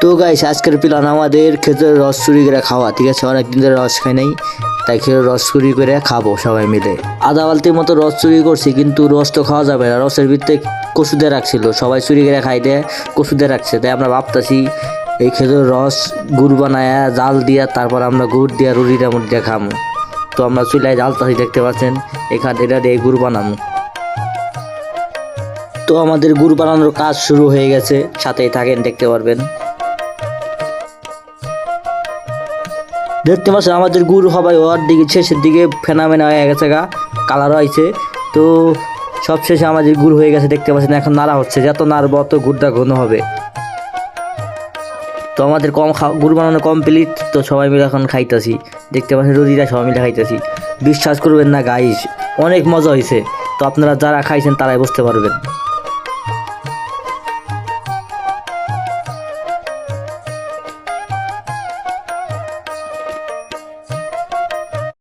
তো গাইস আজকের প্ল্যান আমাদের খেজুরের রস চুরি করে খাওয়া, ঠিক আছে। অনেকদিন ধরে রস খাই নাই, তাই খেজুরের রস চুরি করে খাবো সবাই মিলে। আধা বালতির মতো রস চুরি করছি, কিন্তু রস তো খাওয়া যাবে না, রসের ভিতরে কচু দিয়ে রাখছিল। সবাই চুরি করে খাই দেয়, কচু দিয়ে রাখছে। তাই আমরা ভাবতেছি এই খেজুরের রস গুড় বানায়া জাল দিয়া তারপর আমরা গুড় দিয়া রুটিটা মুড় দিয়ে খামো। তো আমরা চুলায় জ্বালতাছি, দেখতে পাচ্ছেন এখানে এটা দিয়ে গুড় বানামো। তো আমাদের গুড় বানানোর কাজ শুরু হয়ে গেছে, সাথেই থাকেন, দেখতে পারবেন। দেখতে পাচ্ছেন আমাদের গুড় হবাই ওর দিকে শেষের দিকে ফেনামেনা হয়ে গেছে, কালার হয়েছে। তো সব শেষে আমাদের গুড় হয়ে গেছে, দেখতে পাচ্ছেন। এখন নাড়া হচ্ছে, যত নাড়বো তত গুড়টা ঘন হবে। তো আমাদের গুড় বানানো কমপ্লিট। তো সবাই মিলে এখন খাইতেছি, দেখতে পাচ্ছেন রুটিটা সবাই মিলে খাইতেছি। বিশ্বাস করবেন না গাইস, অনেক মজা হয়েছে। তো আপনারা যারা খাইছেন তারাই বুঝতে পারবেন।